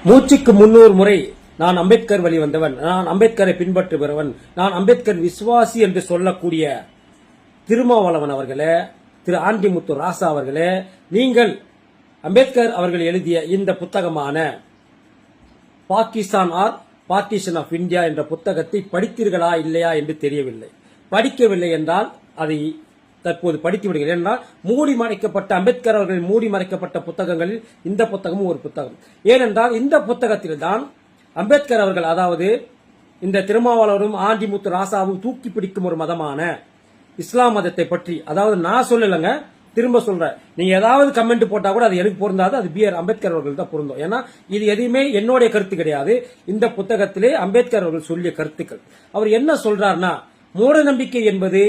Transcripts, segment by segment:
மூச்சுக்கு 300 முறை நான் அம்பேத்கர் வழி வந்தவன், நான் அம்பேத்கரை பின்பற்றுபவன், நான் அம்பேத்கர் விசுவாசி என்று சொல்லக்கூடிய திருமாவளவன் அவர்களே, திரு ஆண்டிமுத்து ராசா அவர்களே, நீங்கள் அம்பேத்கர் அவர்கள் எழுதிய இந்த புத்தகமான Pakistan or partition of India என்ற புத்தகத்தை படித்தீர்களா இல்லையா என்று தெரியவில்லை. படிக்கவில்லை என்றால் அதை தற்போது படித்து விடுங்கள். ஏனென்றால் மூடி மறைக்கப்பட்ட அம்பேத்கர் அவர்களின் மூடி மறைக்கப்பட்ட புத்தகங்களில் இந்த புத்தகமும் ஒரு புத்தகம். ஏனென்றால் இந்த புத்தகத்தில் தான் அம்பேத்கர் அவர்கள், அதாவது இந்த திருமாவளவரும் ஆண்டிமுத்து ராசாவும் தூக்கி பிடிக்கும் ஒரு மதமான இஸ்லாம் மதத்தை பற்றி, அதாவது நான் சொல்லலைங்க, திரும்ப சொல்றேன், நீங்க ஏதாவது கமெண்ட் போட்டா கூட அது எனக்கு பொருந்தாது, அது B.R. அம்பேத்கர் அவர்கள் தான் பொருந்தும். ஏன்னா இது எதுவுமே என்னுடைய கருத்து கிடையாது, இந்த புத்தகத்திலே அம்பேத்கர் அவர்கள் சொல்லிய கருத்துக்கள். அவர் என்ன சொல்றாருன்னா, மூட நம்பிக்கை என்பது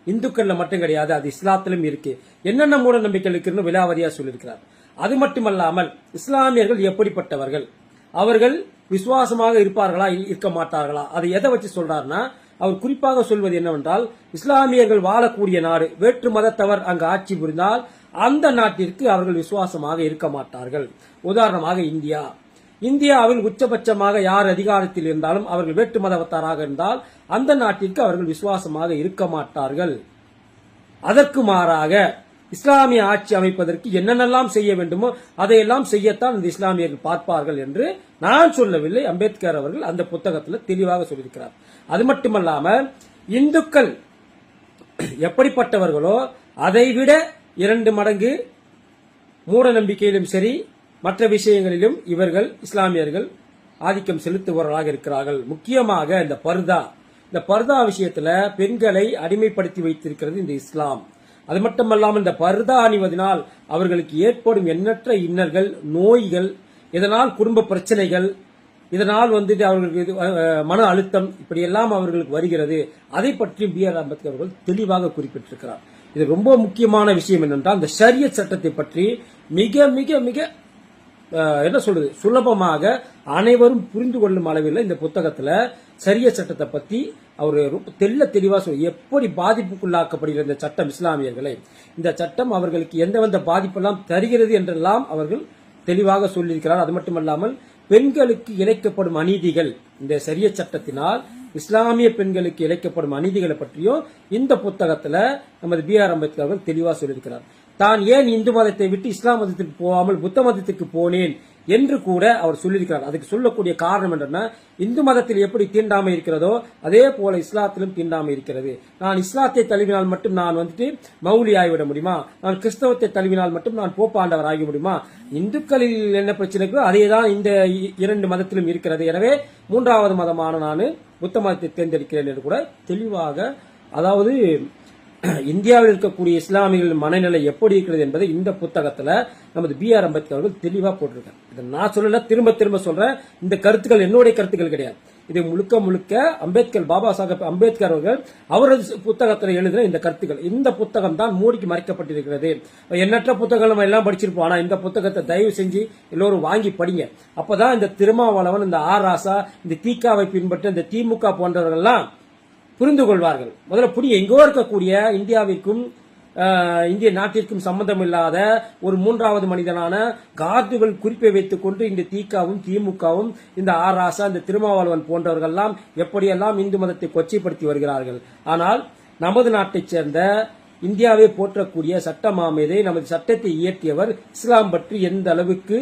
இந்துக்கள்ல மட்டும் கிடையாது, அது இஸ்லாத்திலும் இருக்கு. என்னென்ன மூட நம்பிக்கை இருக்குன்னு விலாவரியா சொல்லியிருக்கிறார். அது மட்டுமல்லாமல் இஸ்லாமியர்கள் எப்படிப்பட்டவர்கள், அவர்கள் விசுவாசமாக இருப்பார்களா இருக்க மாட்டார்களா, அதை எதை வச்சு சொல்றாருன்னா, அவர் குறிப்பாக சொல்வது என்னவென்றால், இஸ்லாமியர்கள் வாழக்கூடிய நாடு, வேற்று மதத்தவர் அங்கு ஆட்சி புரிந்தால் அந்த நாட்டிற்கு அவர்கள் விசுவாசமாக இருக்க மாட்டார்கள். உதாரணமாக இந்தியாவில் உச்சபட்சமாக யார் அதிகாரத்தில் இருந்தாலும் அவர்கள் வேற்று மதத்தவராக இருந்தால் அந்த நாட்டிற்கு அவர்கள் விசுவாசமாக இருக்க மாட்டார்கள். அதற்கு மாறாக இஸ்லாமிய ஆட்சி அமைப்பதற்கு என்னென்னலாம் செய்ய வேண்டுமோ அதையெல்லாம் செய்யத்தான் இந்த இஸ்லாமியர்கள் பார்ப்பார்கள் என்று நான் சொல்லவில்லை, அம்பேத்கர் அவர்கள் அந்த புத்தகத்தில் தெளிவாக சொல்லியிருக்கிறார். அது மட்டுமல்லாமல் இந்துக்கள் எப்படிப்பட்டவர்களோ அதைவிட 2 மடங்கு மூட நம்பிக்கையிலும் சரி மற்ற விஷயங்களிலும் இவர்கள் இஸ்லாமியர்கள் ஆதிக்கம் செலுத்துபவர்களாக இருக்கிறார்கள். முக்கியமாக இந்த பர்தா விஷயத்துல பெண்களை அடிமைப்படுத்தி வைத்திருக்கிறது இந்த இஸ்லாம். அது மட்டுமல்லாமல் இந்த பர்தா அணிவதனால் அவர்களுக்கு ஏற்படும் எண்ணற்ற இன்னல்கள், நோய்கள், இதனால் குடும்ப பிரச்சனைகள், இதனால் அவர்களுக்கு மன அழுத்தம், இப்படி எல்லாம் அவர்களுக்கு வருகிறது. அதை பற்றி B.R. அம்பேத்கர் அவர்கள் தெளிவாக குறிப்பிட்டிருக்கிறார். இது ரொம்ப முக்கியமான விஷயம் என்னென்றால், இந்த ஷரியத் சட்டத்தை பற்றி மிக மிக மிக சுலபமாக அனைவரும் புரிந்து கொள்ளும் அளவில் இந்த புத்தகத்துல ஷரியத் சட்டத்தை பத்தி அவர் தெளிவா எப்படி பாதிப்புக்குள்ளாக்கப்படுகிற இந்த சட்டம் இஸ்லாமியர்களை, இந்த சட்டம் அவர்களுக்கு எந்தெந்த பாதிப்பெல்லாம் தருகிறது என்றெல்லாம் அவர்கள் தெளிவாக சொல்லியிருக்கிறார். அது மட்டுமல்லாமல் பெண்களுக்கு இழைக்கப்படும் அநீதிகள், இந்த ஷரியத் சட்டத்தினால் இஸ்லாமிய பெண்களுக்கு இழைக்கப்படும் அநீதிகளை பற்றியும் இந்த புத்தகத்துல நமது B.R. அம்பேத்கர் அவர்கள் தெளிவாக சொல்லியிருக்கிறார். தான் ஏன் இந்து மதத்தை விட்டு இஸ்லாம் மதத்திற்கு போகாமல் புத்த மதத்திற்கு போனேன் என்று கூட அவர் சொல்லியிருக்கிறார். அதுக்கு சொல்லக்கூடிய காரணம் என்னன்னா, இந்து மதத்தில் எப்படி தீண்டாமை இருக்கிறதோ அதே போல இஸ்லாத்திலும் தீண்டாமை இருக்கிறது. நான் இஸ்லாத்தை தழுவினால் மட்டும் நான் மௌலி ஆகிவிட முடியுமா, நான் கிறிஸ்தவத்தை தழுவினால் மட்டும் நான் போப்பாண்டவர் ஆகி முடியுமா, இந்துக்களில் என்ன பிரச்சனைக்கோ அதேதான் இந்த 2 மதத்திலும் இருக்கிறது. எனவே 3வது மதமான நான் புத்த மதத்தை தேர்ந்தெடுக்கிறேன் என்று கூட தெளிவாக, அதாவது இந்தியாவில் இருக்கக்கூடிய இஸ்லாமியர்களின் மனநிலை எப்படி இருக்கிறது என்பதை இந்த புத்தகத்துல நமது B.R. அம்பேத்கர் அவர்கள் தெளிவா போட்டிருக்காங்க. இதை நான் சொல்லல, திரும்ப சொல்றேன், இந்த கருத்துக்கள் என்னுடைய கருத்துக்கள் கிடையாது. இது முழுக்க பாபா சாஹேப் அம்பேத்கர் அவர்கள் அவரது புத்தகத்தில் எழுதின இந்த கருத்துக்கள். இந்த புத்தகம் தான் மூடிக்கு மறைக்கப்பட்டிருக்கிறது. எண்ணற்ற புத்தகங்கள் நம்ம எல்லாம் படிச்சிருப்போம், ஆனா இந்த புத்தகத்தை தயவு செஞ்சு எல்லோரும் வாங்கி படிங்க. அப்பதான் இந்த திருமாவளவன், இந்த ராசா, இந்த தீக்காவை பின்பற்ற இந்த திமுக போன்றவர்கள்லாம் புரிந்து கொள்வார்கள். முதல்ல எங்கோ இருக்கக்கூடிய இந்தியாவிற்கும் இந்திய நாட்டிற்கும் சம்பந்தம் இல்லாத ஒரு 3வது மனிதனான கார்துவல் குறிப்பை வைத்துக் கொண்டு இந்த தீக்காவும் திமுகவும் இந்த ராசா, இந்த திருமாவளவன் போன்றவர்கள்லாம் எப்படியெல்லாம் இந்து மதத்தை கொச்சைப்படுத்தி வருகிறார்கள். ஆனால் நமது நாட்டைச் சேர்ந்த இந்தியாவை போற்றக்கூடிய சட்ட மாமேதை, நமது சட்டத்தை இயற்றியவர் இஸ்லாம் பற்றி எந்த அளவுக்கு